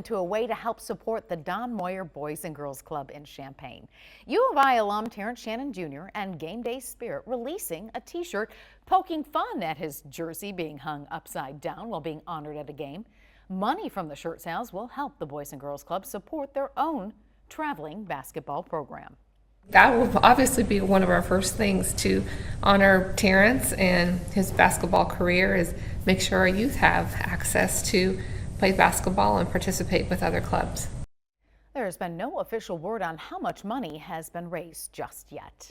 into a way to help support the Don Moyer Boys and Girls Club in Champaign. U of I alum Terrence Shannon Jr. and Game Day Spirit releasing a t-shirt poking fun at his jersey being hung upside down while being honored at a game. Money from the shirt sales will help the Boys and Girls Club support their own traveling basketball program. That will obviously be one of our first things to honor Terrence and his basketball career, is make sure our youth have access to play basketball and participate with other clubs. There has been no official word on how much money has been raised just yet.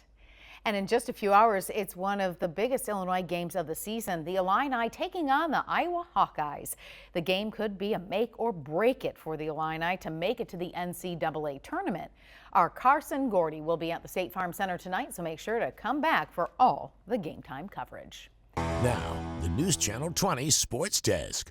And in just a few hours, it's one of the biggest Illinois games of the season. The Illini taking on the Iowa Hawkeyes. The game could be a make or break it for the Illini to make it to the NCAA tournament. Our Carson Gordy will be at the State Farm Center tonight, so make sure to come back for all the game time coverage. Now, the News Channel 20 Sports Desk.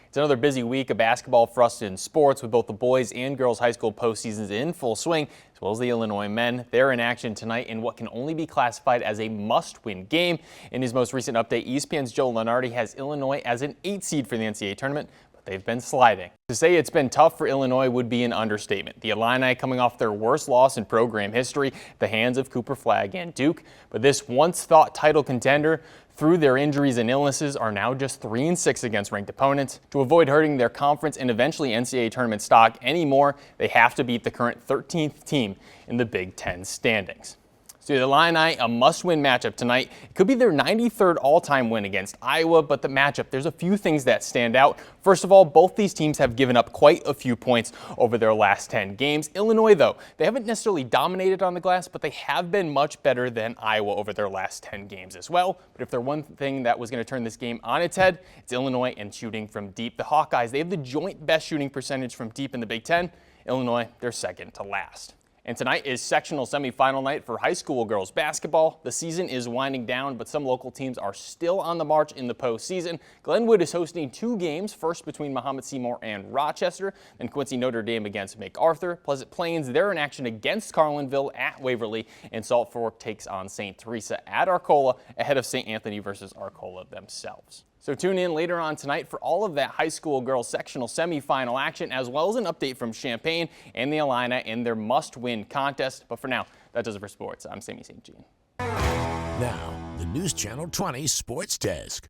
It's another busy week of basketball for us in sports, with both the boys and girls high school postseasons in full swing, as well as the Illinois men. They're in action tonight in what can only be classified as a must-win game. In his most recent update, ESPN's Joe Lenardi has Illinois as an 8 seed for the NCAA tournament, but they've been sliding. To say it's been tough for Illinois would be an understatement. The Illini coming off their worst loss in program history at the hands of Cooper Flagg and Duke, but this once-thought title contender, through their injuries and illnesses, are now just 3-6 against ranked opponents. To avoid hurting their conference and eventually NCAA tournament stock anymore, they have to beat the current 13th team in the Big Ten standings. So the Illini, a must-win matchup tonight. It could be their 93rd all-time win against Iowa, but the matchup, there's a few things that stand out. First of all, both these teams have given up quite a few points over their last 10 games. Illinois, though, they haven't necessarily dominated on the glass, but they have been much better than Iowa over their last 10 games as well. But if there's one thing that was going to turn this game on its head, it's Illinois and shooting from deep. The Hawkeyes, they have the joint best shooting percentage from deep in the Big Ten. Illinois, they're second to last. And tonight is sectional semifinal night for high school girls basketball. The season is winding down, but some local teams are still on the march in the postseason. Glenwood is hosting 2 games, first between Mahomet Seymour and Rochester, then Quincy Notre Dame against MacArthur. Pleasant Plains, they're in action against Carlinville at Waverly, and Salt Fork takes on St. Teresa at Arcola, ahead of St. Anthony versus Arcola themselves. So tune in later on tonight for all of that high school girls sectional semifinal action, as well as an update from Champaign and the Illini in their must-win contest. But for now, that does it for sports. I'm Sammy St. Jean. Now, the News Channel 20 Sports Desk.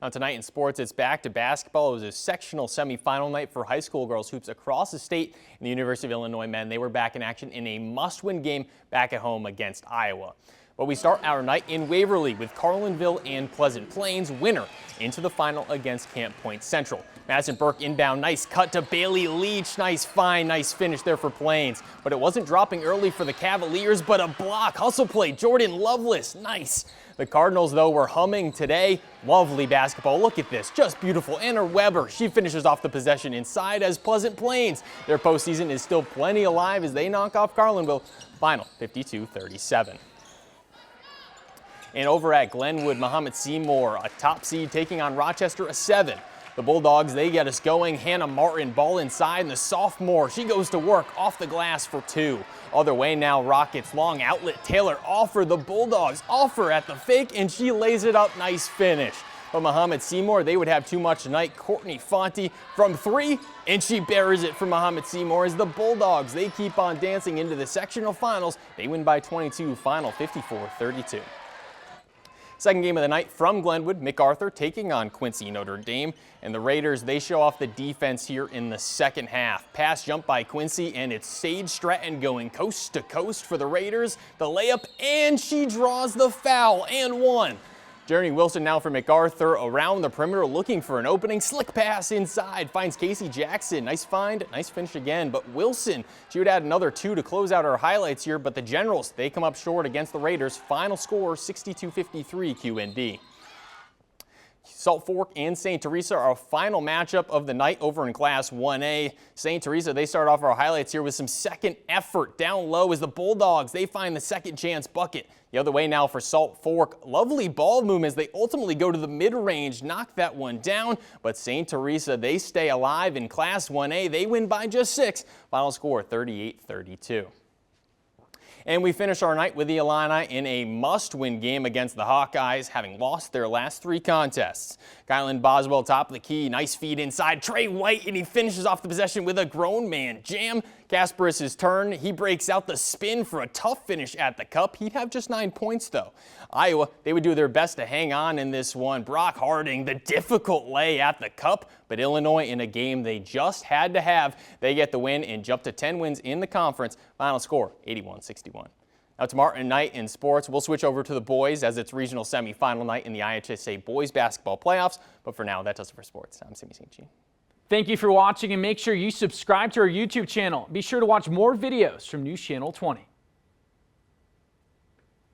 Now tonight in sports, it's back to basketball. It was a sectional semifinal night for high school girls hoops across the state, and the University of Illinois men, they were back in action in a must-win game back at home against Iowa. But we start our night in Waverly with Carlinville and Pleasant Plains, winner into the final against Camp Point Central. Madison Burke inbound, nice cut to Bailey Leach, nice finish there for Plains. But it wasn't dropping early for the Cavaliers, but a block, hustle play, Jordan Lovelace, nice. The Cardinals, though, were humming today. Lovely basketball, look at this, just beautiful. Anna Weber, she finishes off the possession inside as Pleasant Plains. Their postseason is still plenty alive as they knock off Carlinville, final 52-37. And over at Glenwood, Mahomet Seymour, a top seed, taking on Rochester, a 7. The Bulldogs, they get us going. Hannah Martin, ball inside, and the sophomore, she goes to work off the glass for 2. Other way now, Rockets, long outlet. Taylor Offer, the Bulldogs, Offer at the fake, and she lays it up. Nice finish. But Mahomet Seymour, they would have too much tonight. Courtney Fonte from 3, and she buries it for Mahomet Seymour as the Bulldogs, they keep on dancing into the sectional finals. They win by 22, final 54-32. Second game of the night from Glenwood, MacArthur taking on Quincy Notre Dame. And the Raiders, they show off the defense here in the second half. Pass jump by Quincy, and it's Sage Stratton going coast to coast for the Raiders. The layup, and she draws the foul, and 1. Jeremy Wilson now for MacArthur around the perimeter looking for an opening. Slick pass inside, finds Casey Jackson. Nice find, nice finish again. But Wilson, she would add another 2 to close out our highlights here. But the Generals, they come up short against the Raiders. Final score 62-53 QND. Salt Fork and St. Teresa are a final matchup of the night over in Class 1A. St. Teresa, they start off our highlights here with some second effort down low as the Bulldogs, they find the second chance bucket. The other way now for Salt Fork. Lovely ball movement as they ultimately go to the mid-range, knock that one down. But St. Teresa, they stay alive in Class 1A. They win by just 6. Final score 38-32. And we finish our night with the Illini in a must-win game against the Hawkeyes, having lost their last 3 contests. Kylan Boswell top of the key, nice feed inside Trey White, and he finishes off the possession with a grown man jam. Kasparis' turn, he breaks out the spin for a tough finish at the cup. He'd have just 9 points though. Iowa, they would do their best to hang on in this one. Brock Harding, the difficult lay at the cup, but Illinois in a game they just had to have. They get the win and jump to 10 wins in the conference. Final score, 81-61. Now tomorrow night in sports, we'll switch over to the boys as it's regional semifinal night in the IHSA boys basketball playoffs. But for now, that does it for sports. I'm Sammy St. Jean. Thank you for watching, and make sure you subscribe to our YouTube channel. Be sure to watch more videos from News Channel 20.